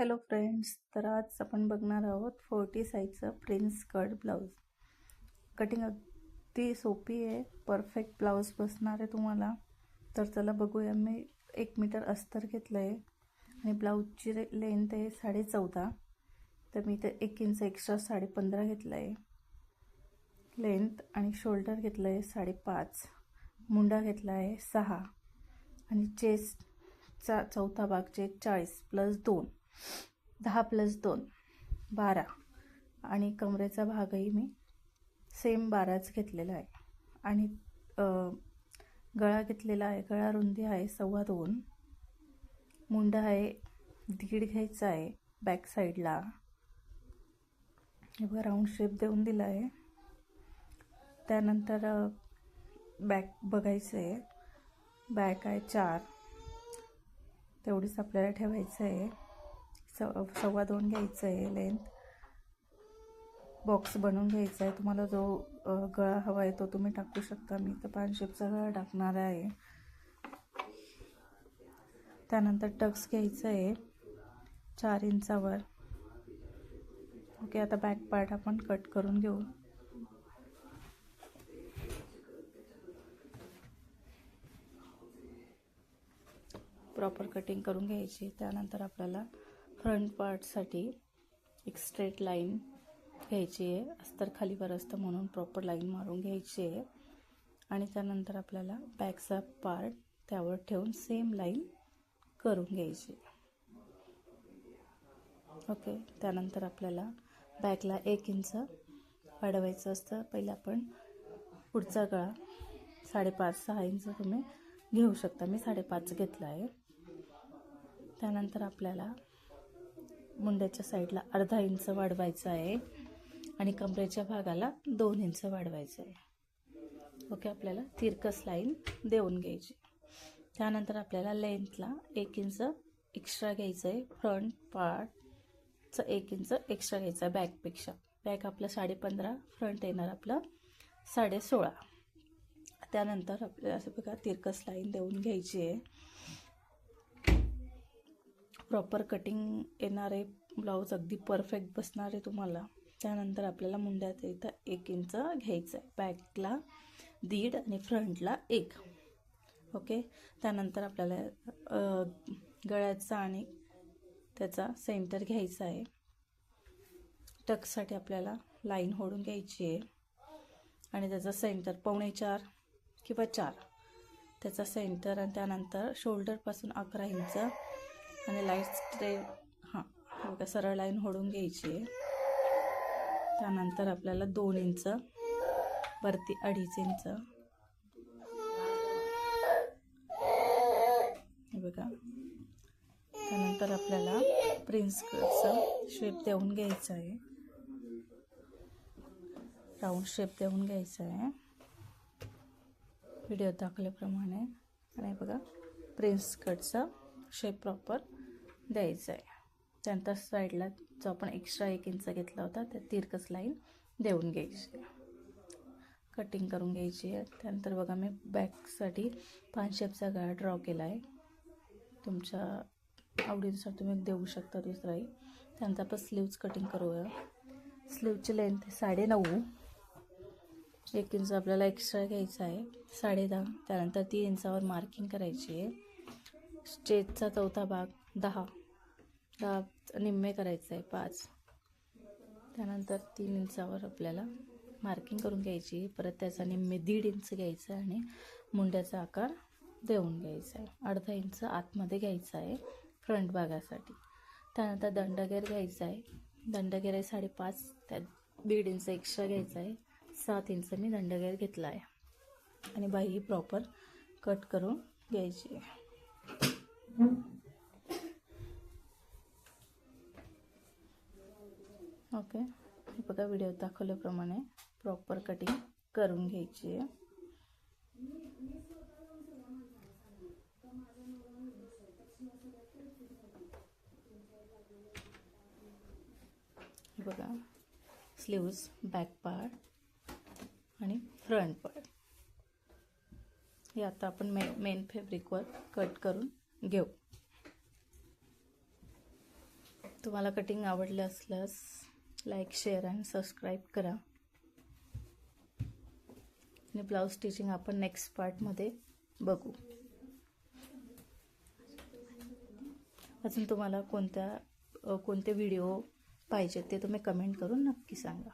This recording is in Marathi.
हॅलो फ्रेंड्स, तर आज आपण बघणार आहोत 40 साईजचं प्रिन्स कट ब्लाऊज. कटिंग अगदी सोपी आहे, परफेक्ट ब्लाऊज बसणार आहे तुम्हाला. तर चला बघूया. मी 1 मीटर अस्तर घेतलं आहे आणि ब्लाऊजची लेंथ आहे 14.5. तर मी ते 1 इंच एक्स्ट्रा 15.5 घेतलं आहे लेंथ. आणि शोल्डर घेतलं आहे 5.5, मुंडा घेतला आहे 6 आणि चेस्टचा चौथा भाग 40 + 2 10 + 2 12 आणि कमरेचा भागही मी सेम 12च घेतलेला आहे. आणि गळा घेतलेला आहे, गळा रुंदी आहे 2.25, मुंडा आहे 1.5 घ्यायचा आहे बॅक साईडला. हे बघा, राऊंड शेप देऊन दिला आहे. त्यानंतर बॅक बघायचं आहे. बॅक आहे 4, तेवढीच आपल्याला ठेवायचं आहे. 2.25 घ्यायचं आहे लेंथ. बॉक्स बनवून घ्यायचा आहे. तुम्हाला जो गळा हवा आहे तो तुम्ही टाकू शकता. मी तर पान शेपचा गळा टाकणार आहे. त्यानंतर टक्स घ्यायचं आहे 4 इंचावर. ओके, आता बॅक पार्ट आपण कट करून घेऊ. प्रॉपर कटिंग करून घ्यायची. त्यानंतर आपल्याला फ्रंट पार्टसाठी एक स्ट्रेट लाईन घ्यायची आहे. अस्तर खालीवर असतं म्हणून प्रॉपर लाईन मारून घ्यायची आहे. आणि त्यानंतर आपल्याला बॅकचा पार्ट त्यावर ठेवून सेम लाईन करून घ्यायची. ओके, त्यानंतर आपल्याला बॅकला 1 इंच वाढवायचं असतं. पहिला आपण पुढचा गळा 5.5-6 इंच तुम्ही घेऊ शकता. मी 5.5 घेतला आहे. त्यानंतर आपल्याला मुंड्याच्या साईडला अर्धा इंच वाढवायचं आहे आणि कमरेच्या भागाला 2 इंच वाढवायचं आहे. ओके, आपल्याला तिरकस लाईन देऊन घ्यायची. त्यानंतर आपल्याला लेंथला 1 इंच एक्स्ट्रा घ्यायचं आहे. फ्रंट पार्टचं 1 इंच एक्स्ट्रा घ्यायचं आहे बॅकपेक्षा. बॅक आपलं 15.5, फ्रंट येणार आपलं 16.5. त्यानंतर आपल्याला असं बघा तिरकस लाईन देऊन घ्यायची आहे. प्रॉपर कटिंग येणार आहे. ब्लाऊज अगदी परफेक्ट बसणार आहे तुम्हाला. त्यानंतर आपल्याला मुंड्यात इथं 1 इंच घ्यायचं आहे. बॅकला 1.5 आणि फ्रंटला 1. ओके, त्यानंतर आपल्याला गळ्याचा आणि त्याचा सेंटर घ्यायचा आहे. टक्ससाठी आपल्याला लाईन ओढून घ्यायची आहे आणि त्याचा सेंटर 4.25 किंवा 4 त्याचा सेंटर. आणि त्यानंतर शोल्डरपासून 11 इंच आणि लाईट स्ट्रेट सरळ लाईन ओढून घ्यायची आहे. त्यानंतर आपल्याला 2 इंच वरती 2.5 इंच हे बघा. त्यानंतर आपल्याला प्रिन्स कटचा शेप देऊन घ्यायचा आहे. राऊंड शेप देऊन घ्यायचा आहे व्हिडिओ दाखवल्याप्रमाणे. आणि बघा, प्रिन्स कटचा शेप प्रॉपर द्यायचा आहे. त्यानंतर साईडला जो आपण एक्स्ट्रा 1 इंच घेतला होता त्या तिरकस लाईन देऊन घ्यायची, कटिंग करून घ्यायची आहे. त्यानंतर बघा, मी बॅकसाठी पान शेपचा गळा ड्रॉ केला आहे. तुमच्या आवडीनुसार तुम्ही देऊ शकता दुसराही. त्यानंतर आपण स्लीव्ज कटिंग करूया. स्लीवची लेंथ 9.5, 1 इंच आपल्याला एक्स्ट्रा घ्यायचा आहे 10.5. त्यानंतर 3 इंचावर मार्किंग करायची आहे. चेस्टचा चौथा भाग 10 निम्मे करायचं आहे 5. त्यानंतर 3 इंचावर आपल्याला मार्किंग करून घ्यायची. परत त्याचा निम्मे 1.5 इंच घ्यायचा आणि मुंड्याचा आकार देऊन घ्यायचा आहे. अर्धा इंच आतमध्ये घ्यायचा आहे फ्रंट भागासाठी. त्यानंतर दंडगेर घ्यायचा आहे. दंडगेर आहे 5.5, त्यात 1.5 इंच एक्स्ट्रा घ्यायचा आहे. 7 इंच मी दंडगेर घेतला आहे. आणि बाही प्रॉपर कट करून घ्यायची आहे. ओके, हे बघा, व्हिडिओ दाखवल्याप्रमाणे प्रॉपर कटिंग करून घ्यायची आहे. बघा, स्लीव्ज, बॅक पार्ट आणि फ्रंट पार्ट हे आता आपण मेन फॅब्रिकवर कट करून घेऊ. तुम्हाला कटिंग आवडलं असल्यास लाईक, शेअर आणि सबस्क्राईब करा. आणि ब्लाऊज स्टिचिंग आपण नेक्स्ट पार्टमध्ये बघू. अजून तुम्हाला कोणते व्हिडिओ पाहिजे ते तुम्ही कमेंट करून नक्की सांगा.